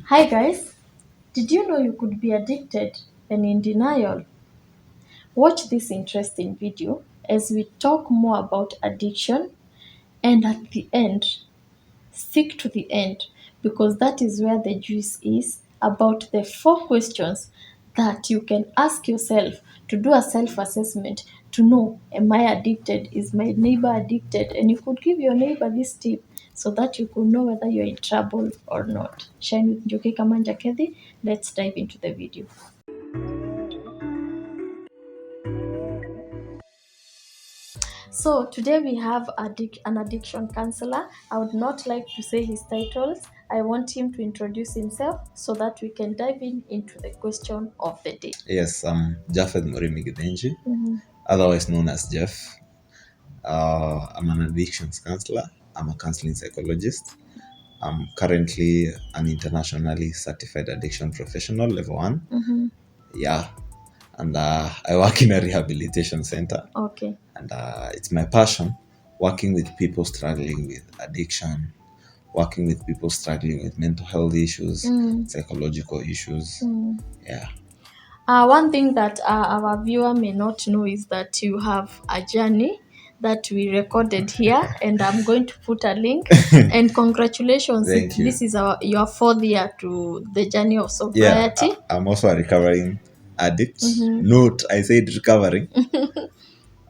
Hi guys, did you know you could be addicted and in denial? Watch this interesting video as we talk more about addiction, and at the end, stick to the end because that is where the juice is about the 4 questions that you can ask yourself to do a self assessment to know, am I addicted? Is my neighbor addicted? And you could give your neighbor this tip so that you could know whether you're in trouble or not. Shine with Njoki Kamanja Kethi. Let's dive into the video. So today we have an addiction counselor. I would not like to say his titles. I want him to introduce himself so that we can dive into the question of the day. Yes, I'm Japheth Murimi, otherwise known as Jeff. I'm an addictions counselor. I'm a counseling psychologist. I'm currently an internationally certified addiction professional, level 1. Yeah, and I work in a rehabilitation center. Okay. And it's my passion working with people struggling with addiction, working with people struggling with mental health issues, psychological issues. Yeah. One thing that our viewer may not know is that you have a journey that we recorded here, and I'm going to put a link. And congratulations, Thank you. This is your 4th year to the journey of sobriety. Yeah, I'm also a recovering addict. Note, I said recovering.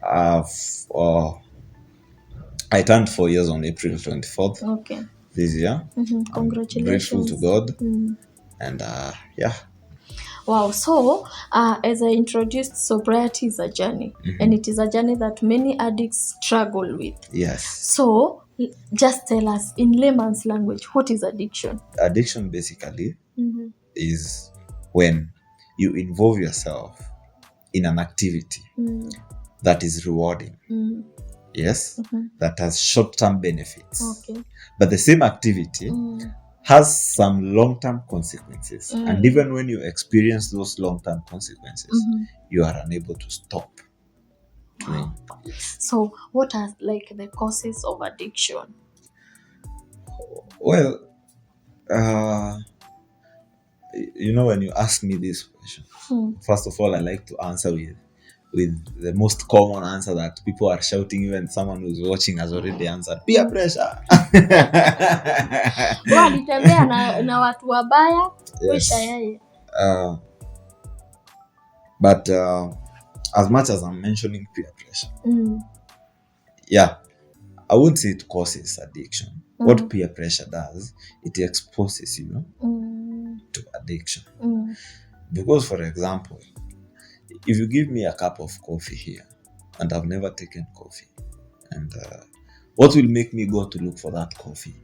I turned 4 years on April 24th Okay. this year. Congratulations. I'm grateful to God. And yeah. Wow. So, as I introduced, sobriety is a journey, and it is a journey that many addicts struggle with. Yes. So, just tell us in layman's language, what is addiction? Addiction basically is when you involve yourself in an activity that is rewarding. Yes, that has short-term benefits. Okay. But the same activity has some long-term consequences. And even when you experience those long-term consequences, you are unable to stop doing. So, what are like the causes of addiction? Well, when you ask me this question, first of all, I like to answer with the most common answer that people are shouting, even someone who's watching has already answered: peer pressure. Walitembea na watu wabaya. Yes. But as much as I'm mentioning peer pressure, yeah, I wouldn't say it causes addiction. What peer pressure does, it exposes you to addiction. Because, for example, if you give me a cup of coffee here, and I've never taken coffee, and what will make me go to look for that coffee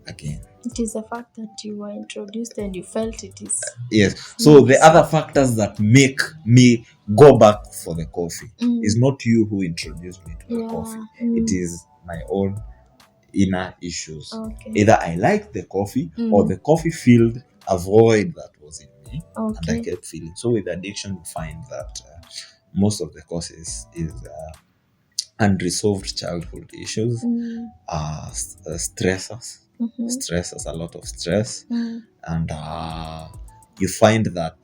again? It is the fact that you were introduced and you felt it is. Yes. So the other factors that make me go back for the coffee is not you who introduced me to the coffee. It is my own inner issues. Okay. Either I like the coffee or the coffee filled a void that was in me, and I kept feeling. So with addiction, you find that most of the causes is unresolved childhood issues, stressors, a lot of stress, and you find that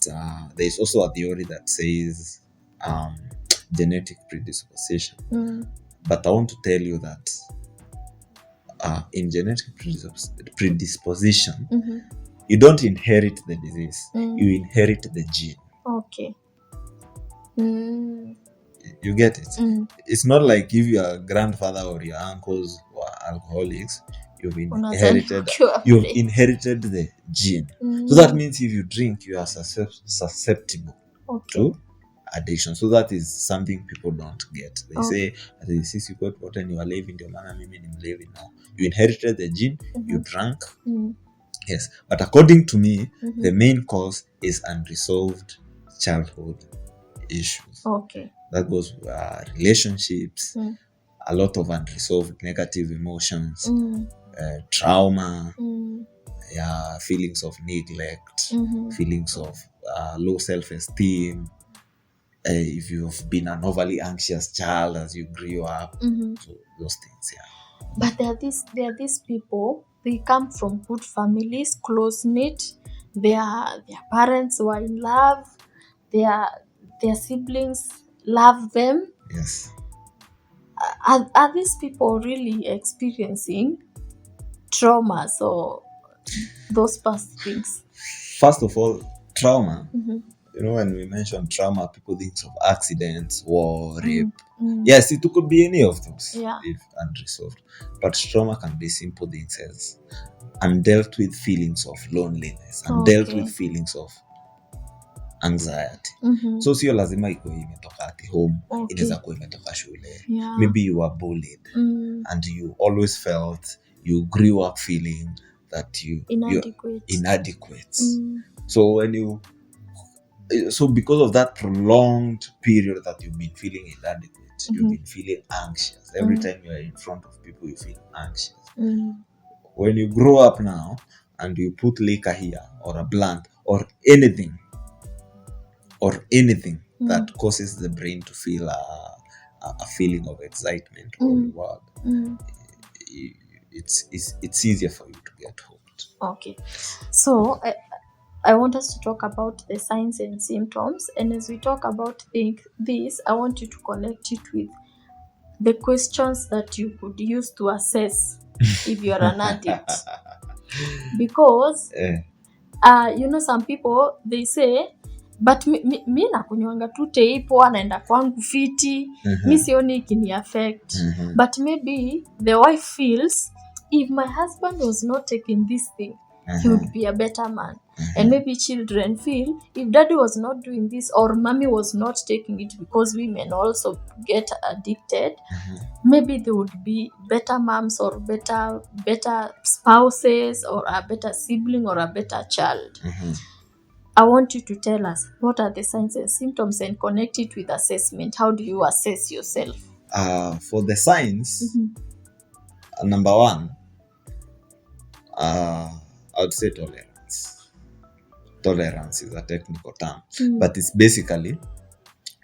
there is also a theory that says genetic predisposition. But I want to tell you that in genetic predisposition, you don't inherit the disease, you inherit the gene. Okay. You get it? It's not like if your grandfather or your uncles were alcoholics, you've inherited the gene. So that means if you drink, you are susceptible to addiction. So that is something people don't get. They say, since you got water and you are living your man, I'm living now. You inherited the gene, you drank. Yes. But according to me, the main cause is unresolved childhood issues. Okay. That goes with relationships, a lot of unresolved negative emotions, trauma, feelings of neglect, feelings of low self-esteem. If you've been an overly anxious child as you grew up, so those things, But there are these people, they come from good families, close-knit, their parents were in love, their siblings love them. Yes. Are these people really experiencing traumas or those past things? First of all, trauma. When we mention trauma, people think of accidents, war, rape. Yes, it could be any of those if unresolved. But trauma can be simple things as undealt with feelings of loneliness, undealt with feelings of anxiety. So sio lazima iko imetoka at home, inaweza kuwa imetoka shule. Maybe you were bullied and you always felt you grew up feeling that you're inadequate. So because of that prolonged period that you've been feeling inadequate, you've been feeling anxious. Every time you are in front of people, you feel anxious. When you grow up now and you put liquor here or a blunt or anything that causes the brain to feel a feeling of excitement or reward, it's easier for you to get hooked. Okay, so I want us to talk about the signs and symptoms, and as we talk about this, I want you to connect it with the questions that you could use to assess if you are an addict. Because some people, they say, but mi nakunywanga tu teipo, anaenda kwangu fiti, mi sioni ikini affect. But maybe the wife feels, if my husband was not taking this thing, he would be a better man. And maybe children feel, if daddy was not doing this or mommy was not taking it, because women also get addicted, maybe they would be better moms or better spouses or a better sibling or a better child. I want you to tell us, what are the signs and symptoms, and connect it with assessment. How do you assess yourself? For the signs, number one, I would say tolerance. Tolerance is a technical term, but it's basically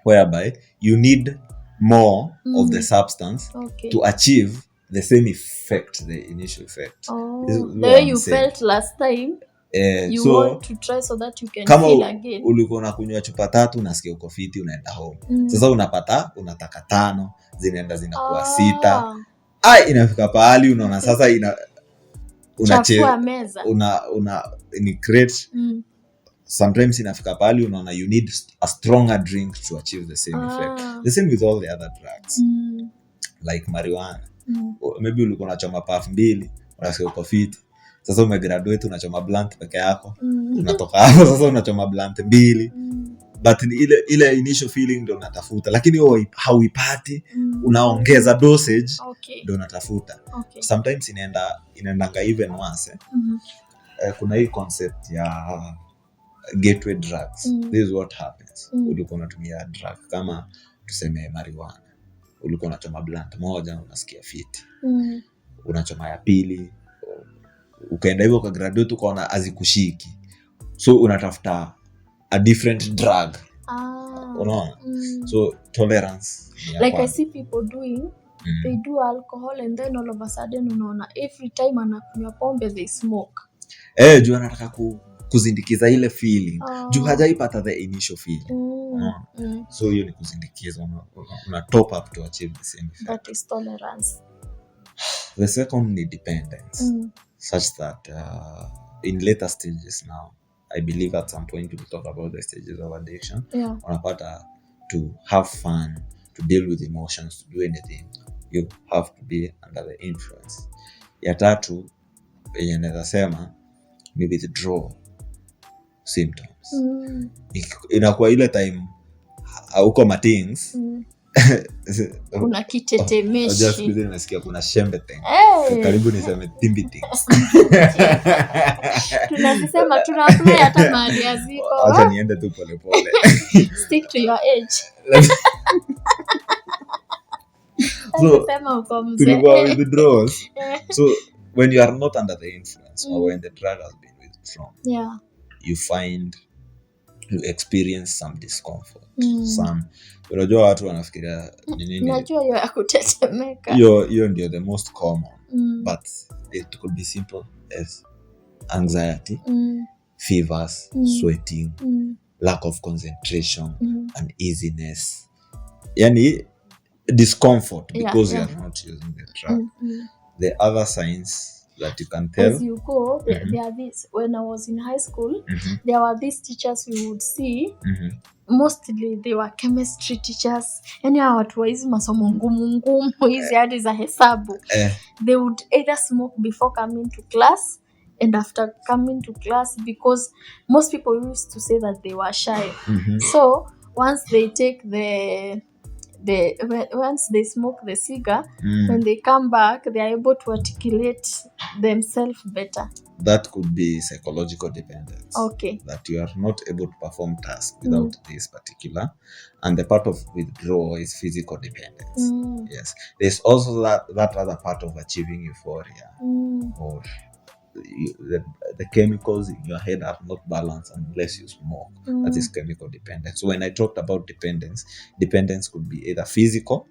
whereby you need more of the substance to achieve the same effect, the initial effect. The way you felt last time, you want to try so that you can feel again. Ulikuwa unakunywa chupa 3 unasikia uko fiti, unaenda home. Sasa unataka 5, zinaenda zinakuwa 6. Inafika pahali unaona sasa ni create. Sometimes inafika pahali unaona you need a stronger drink to achieve the same effect. The same with all the other drugs. Like marijuana. Maybe ulikuwa unachoma puff 2, unasikia uko fiti. Sasa umegraduate unachoma blunt peke yako. Unatoka hapo sasa unachoma blunt 2. But ile initial feeling ndio unatafuta, lakini hauipati, unaongeza dosage ndio unatafuta. Sometimes inaendanga even once. Kuna hii concept ya gateway drugs. This is what happens. Ulikuwa unatumia drug kama tuseme marijuana. Ulikuwa unachoma blunt 1 unasikia fit. Unachoma ya 2, ukaenda hivyo ka graduate ukaona azikushiki. So unatafuta a different drug. Unaona? So tolerance. Like I see people doing, they do alcohol and then all of a sudden unaona every time anakunywa pombe they smoke. Juu anataka kuzindikiza ile feeling. Juu hajaipata the initial feeling. So hiyo ni kuzindikiza, una top up to achieve the same effect. That is tolerance. The second is dependence. Such that in later stages now, I believe at some point we'll talk about the stages of addiction. Unapata to have fun, to deal with emotions, to do anything, you have to be under the influence. Ya 3 yenye naweza sema ni withdrawal symptoms. Inakuwa ile time hauko matings. Kuna kitetemeshi. Just because nasikia kuna shembete. Karibu niseme timbiting. Tunasema tuna apply hata mahali yaziko. Acha niende tu pole pole. Stick to your age. So tulikuwa withdrawals. So when you are not under the influence or when the drug has been withdrawn, you experience some discomfort. Unajua watu wanafikiria nini? Unajua hiyo ya kutetemeka. Hiyo ndio the most common. But it could be simple as anxiety, fevers, sweating, lack of concentration, uneasiness, yani discomfort because you are not using the drug. The other signs that you can tell as you go, there are these. When I was in high school, there were these teachers we would see. Mostly they were chemistry teachers, yani hawa watu wa hizi masomo ngumu hizi hadi za hesabu. They would either smoke before coming to class and after coming to class, because most people used to say that they were shy. So once they take once they smoke the cigar, when they come back, they are able to articulate themselves better. That could be psychological dependence. Okay. That you are not able to perform tasks without this particular. And the part of withdrawal is physical dependence. Yes. There's also that other part of achieving euphoria. Or the chemicals in your head are not balanced unless you smoke. That is chemical dependence. So when I talked about dependence could be either physical,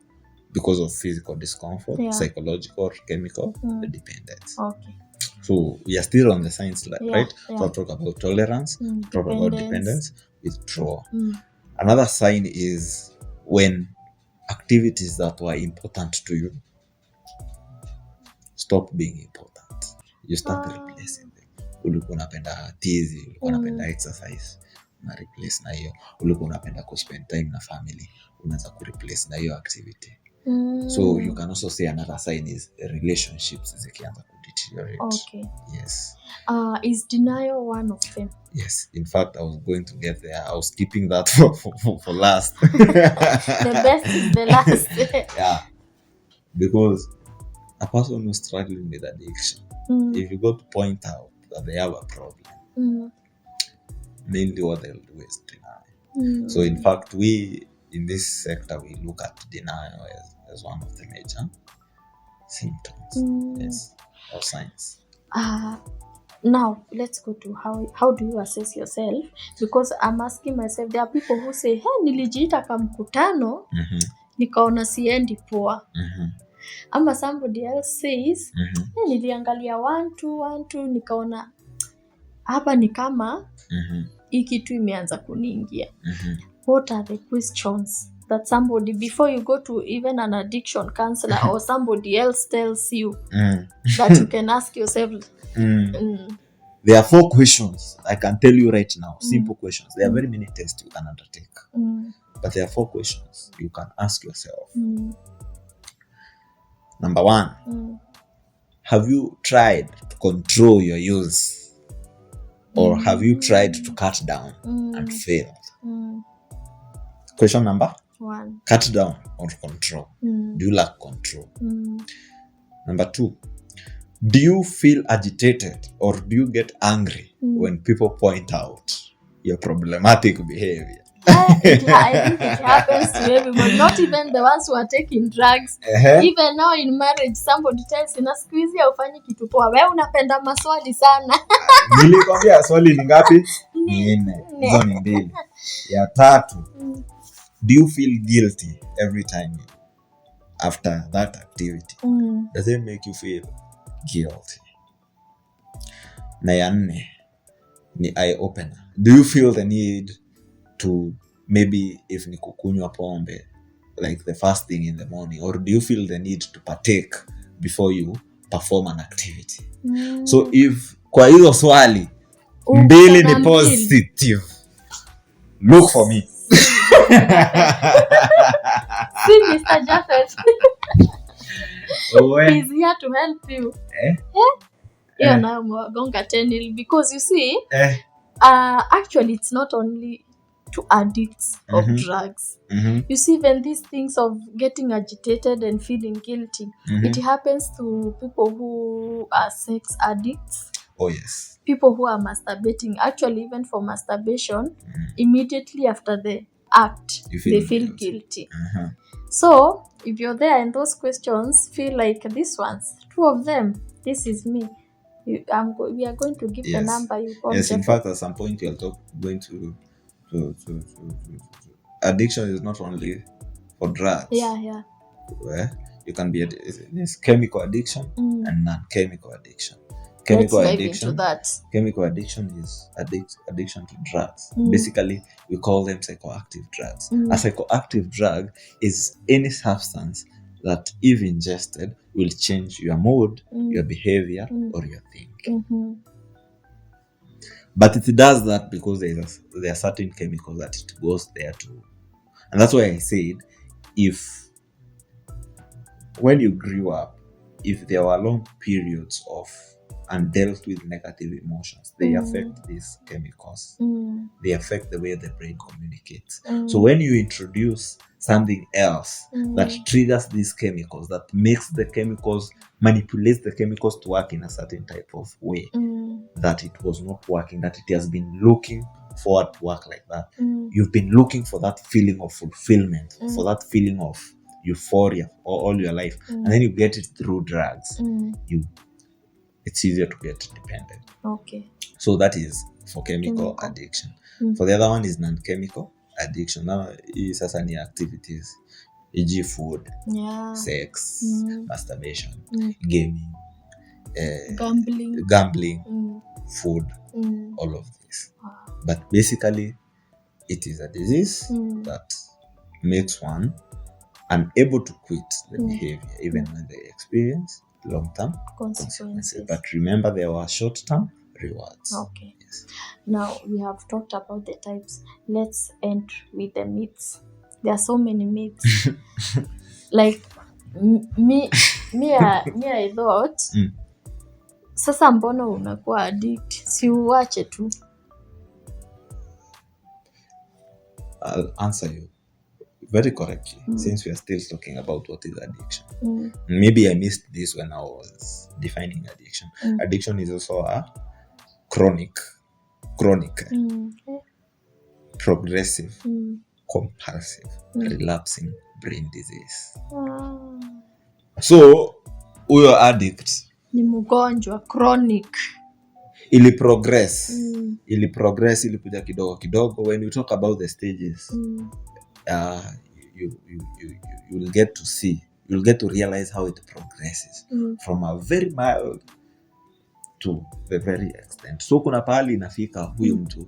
because of physical discomfort, psychological, or chemical dependence. Okay. So we are still on the science, right? So I'll talk about tolerance, talk about dependence, withdrawal. Another sign is when activities that were important to you stop being important. You start replacing them. Ulikuwa unapenda tizi, ulikuwa unapenda exercise, una replace na hiyo. Ulikuwa unapenda spend time na family, unaanza ku replace na hiyo activity. So you can also say another sign is relationships zikianza ku deteriorate. Okay. Yes. Is denial one of them? Yes. In fact, I was going to get there. I was keeping that for last. The best is the last. Yeah. Because a person who's struggling with addiction, if you go to point out that they have a problem, mainly what they'll do is deny. So in fact, we in this sector, we look at denial as one of the major symptoms. Yes, or signs. Now let's go to how do you assess yourself, because I'm asking myself, there are people who say, hey, nilijiita kamkutano nikaona siendi poa. Ama somebody else says, hey, niliangalia 1 2 nikaona hapa ni kama hii kitu imeanza kuniingia. What are the questions that somebody, before you go to even an addiction counselor or somebody else tells you that you can ask yourself? There are 4 questions I can tell you right now. Simple questions. There are very many tests you can undertake. But there are 4 questions you can ask yourself. Number 1, have you tried to control your use? Or have you tried to cut down and failed? Question number 1. Cut down or control. Do you lack control? Number 2, do you feel agitated or do you get angry when people point out your problematic behavior? I think it happens to everyone, not even the ones who are taking drugs. Even now in marriage, somebody tells you, na siku hizi haufanyi kitu poa, wewe unapenda maswali sana. Nilikwambia swali ni ngapi? Ni 4. Hizo ni 2. Ya 3, do you feel guilty every time after that activity? Does it make you feel guilty? Na ya 4 ni eye opener. Do you feel the need to, maybe if ni kukunywa pombe, like the first thing in the morning, or do you feel the need to partake before you perform an activity? So if kwa hizo swali 2 ni positive, look for me. See Mr. Japheth. He's here to help you. Now gonga 10, because you see, actually it's not only to addicts of drugs. You see, when these things of getting agitated and feeling guilty, it happens to people who are sex addicts. Oh yes. People who are masturbating. Actually, even for masturbation, immediately after the act, they feel guilty. So if you're there and those questions feel like these ones, 2 of them, this is me. We are going to give the number you call. Yes, in fact, at some point you're going to addiction is not only for drugs. Yeah. Where you can be this chemical addiction and non-chemical addiction. chemical Let's dive addiction. into that. Chemical addiction is addiction to drugs. Basically, we call them psychoactive drugs. A psychoactive drug is any substance that, if ingested, will change your mood, your behavior, or your thinking. But it does that because there are certain chemicals that it goes there to. And that's why I said, when you grew up, if there were long periods of undealt with negative emotions, they affect these chemicals. They affect the way the brain communicates. So when you introduce something else that triggers these chemicals, that manipulates the chemicals to work in a certain type of way, that it was not working, that it has been looking forward to work like that. You've been looking for that feeling of fulfillment, for that feeling of euphoria all your life, and then you get it through drugs. It's easier to get dependent. Okay. So that is for chemical addiction. For the other one is non-chemical addiction. Now is as any activities, e.g. food, sex, masturbation, gaming, gambling, food, all of this. But basically, it is a disease that makes one unable to quit the behavior, even when they experience long-term consequences. But remember, there were short-term rewards. Okay. Yes. Now we have talked about the types. Let's end with the myths. There are so many myths. Like me I thought sasa mbona unakuwa addict, si uache tu. I'll answer you very correctly, since we are still talking about what is addiction. Maybe I missed this when I was defining addiction. Addiction is also a chronic, progressive, compulsive, relapsing brain disease. So huyo addict ni mgonjwa chronic, ili progress, ilikuja kidogo. When you talk about the stages, you'll get to see, you'll get to realize how it progresses from a very mild to the very extent. So kuna pahali inafika huyu mtu,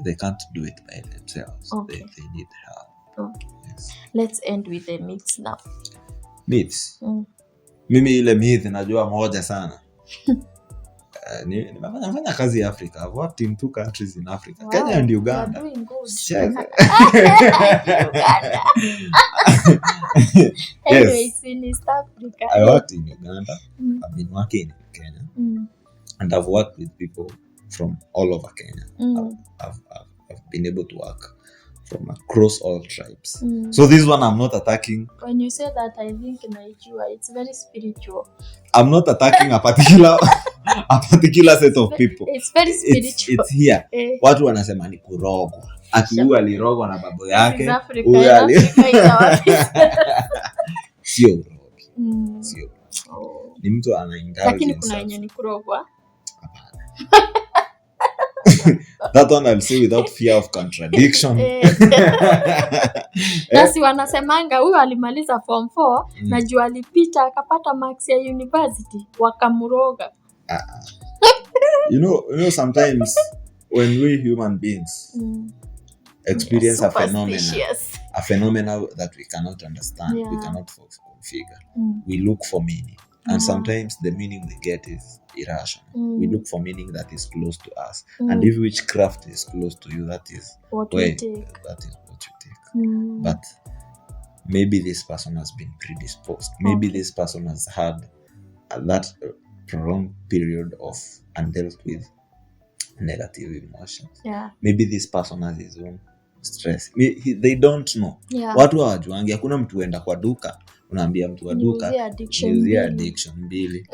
they can't do it by themselves. Okay. They need help. Okay. Yes. Let's end with the myths now. Myths. Mimi ile myth najua moja sana. Nimefanya kazi Africa. I've worked in 2 countries in Africa. Wow, Kenya and Uganda. You're doing good. Uganda. Anyways, in East Africa. I worked in Uganda. I've been working in Kenya. And I've worked with people from all over Kenya. I've been able to work from across all tribes. So this one I'm not attacking. When you say that, I think Nigeria, it's very spiritual. I'm not attacking a particular set of people. It's very spiritual. It's here. Watu wanasema ni kurogwa. Ati huyu alirogwa na babu yake. Sio urogi. Sio. Ni mtu anaingia. Lakini kuna yenye ni kurogwa. That one I'll say without fear of contradiction. Nasi wanasemanga huyu alimaliza form 4 na juu alipita akapata marks ya university wakamuroga. You know sometimes when we human beings experience a phenomenon that we cannot understand, we cannot configure, we look for meaning. And sometimes the meaning we get is irrational. We look for meaning that is close to us. And if witchcraft is close to you, that is what you take. But maybe this person has been predisposed. Maybe this person has had that prolonged period of undealt with negative emotions. Maybe this person has his own stress. They don't know. Watu hawajuangi. Hakuna mtu huenda kwa duka unaambia mtu wa duka niuzie addiction mbili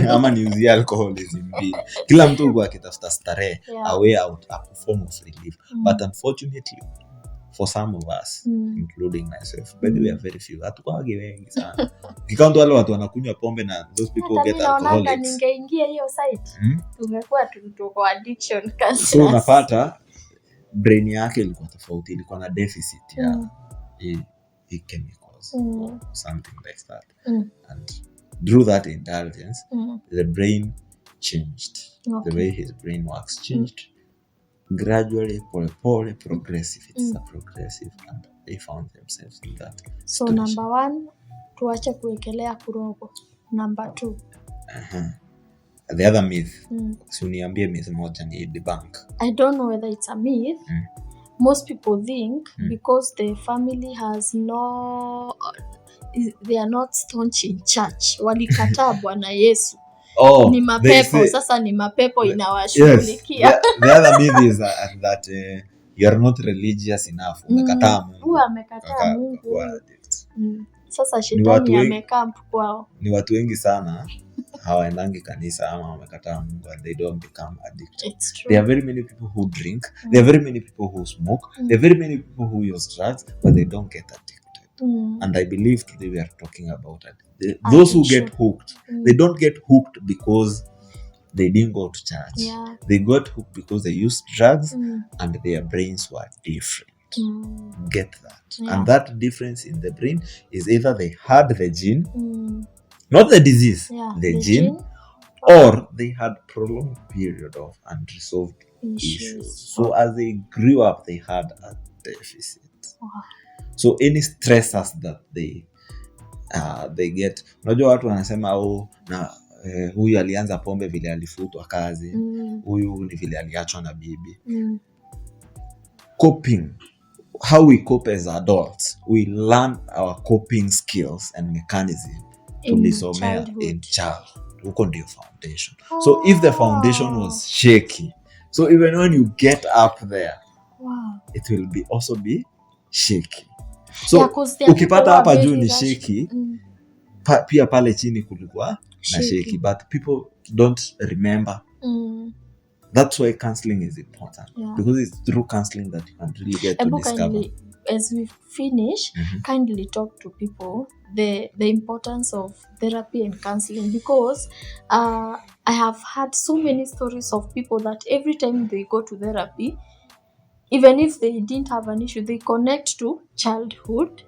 ama niuzie alcoholism mbili. Kila mtu huwa akitafuta starehe, a way out, a form of relief. But unfortunately for some of us, including myself, but we are very few. Hatukwagi wengi sana. Kikauntu wale watu wanakunywa pombe na those people get alcoholics. Ningeingia hiyo site. Ungekuwa tuko addiction cancer. So unapata brain yake ilikuwa tofauti, ilikuwa na deficit ya chemicals or something like that. And through that indulgence, the brain changed. Okay. The way his brain works changed. Gradually, progressive. It's a progressive, and they found themselves in that So situation. number 1, tuache kuwekelea kurogo. Number 2. The other myth. Uniambie myth moja ni debunk. I don't know whether it's a myth. Most people think because the family has they are not staunch in church. Walikataa Bwana Yesu. Ni mapepo. Sasa ni mapepo inawashughulikia. Yes. The other myth is that you are not religious enough. Umekataa Mungu. Huyu amekataa Mungu. Sasa shetani amekaa kwao. Ni watu wengi sana hawaendangi kanisa ama wamekataa Mungu and they don't become addicted. It's true. There are very many people who drink. There are very many people who smoke. There are very many people who use drugs, but they don't get addicted. And I believe today we are talking about it. Those who get hooked, they don't get hooked because they didn't go to church. Yeah. They got hooked because they used drugs and their brains were different. Get that. Yeah. And that difference in the brain is either they had the gene, not the disease, the gene, or they had prolonged period of unresolved issues. So as they grew up, they had a deficit. So any stressors that they get, unajua watu wanasema huyu alianza pombe vile alifutwa kazi, huyu ni vile aliachwa na bibi. Coping, how we cope as adults, we learn our coping skills and mechanism tulisomea in childhood. Huko ndio foundation. So if the foundation was shaky, so even when you get up there, it will also be shaky. So ukipata hapa juu ni shaky, pia pale chini kulikuwa na shaky, but people don't remember. That's why counseling is important, because it's through counseling that you can really get to discover. As we finish, kindly talk to people the importance of therapy and counseling, because I have had so many stories of people that every time they go to therapy, even if they didn't have an issue, they connect to childhood.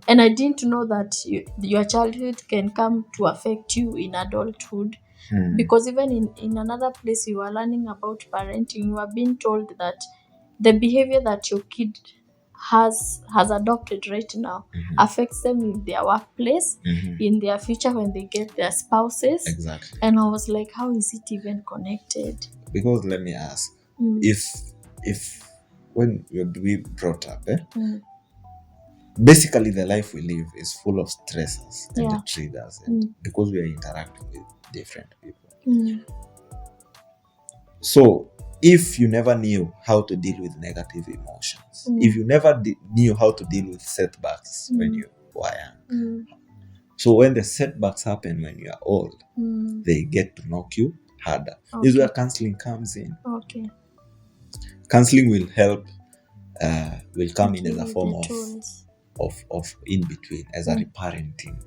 And I didn't know that your childhood can come to affect you in adulthood. Because even in another place you are learning about parenting, you are being told that the behavior that your kid has adopted right now affects them in their workplace, in their future when they get their spouses. Exactly. And I was like, how is it even connected? Because let me ask, if when we brought up, basically the life we live is full of stressors and the triggers, and because we are interacting with different people. So if you never knew how to deal with negative emotions, if you never knew how to deal with setbacks when you were young, so when the setbacks happen when you are old, they get to knock you harder. This is where counseling comes in. Counseling will help, will come in as a form of in between, as a reparenting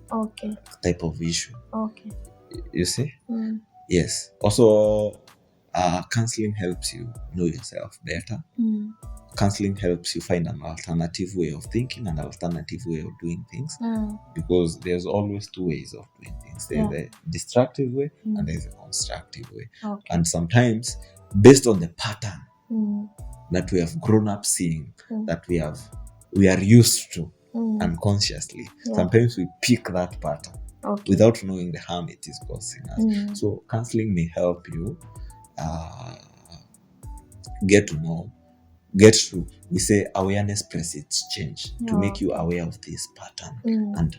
type of issue. You see? Yes. Also, counseling helps you know yourself better. Counseling helps you find an alternative way of thinking, an alternative way of doing things, because there's always two ways of doing things. There's a destructive way and there's a constructive way. And sometimes, based on the pattern that we have grown up seeing, that we are used to unconsciously, sometimes we pick that pattern without knowing the harm it is causing us. So counseling may help you get to, we say awareness precedes change, to make you aware of this pattern. And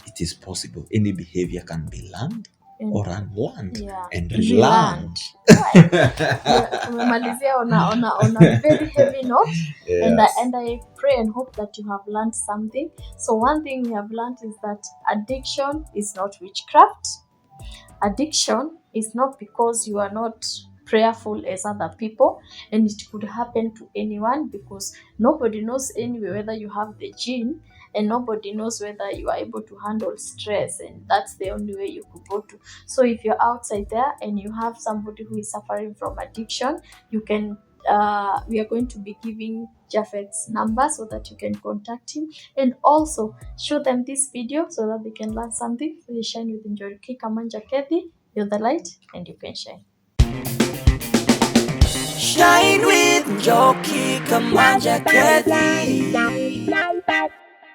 it is possible. Any behavior can be learned or unlearned and relearned. Tumemalizia on a very heavy note. And I pray and hope that you have learned something. So one thing we have learned is that addiction is not witchcraft. Addiction is not because you are not prayerful as other people, and it could happen to anyone, because nobody knows anyway whether you have the gene, and nobody knows whether you are able to handle stress, and that's the only way you could go to. So if you're outside there and you have somebody who is suffering from addiction, you can we are going to be giving Japheth's number so that you can contact him, and also show them this video so that they can learn something. They shine with enjoy. Kamanja Kethi, you're the light and you can shine. Shine with Joki Kamanja Kathy.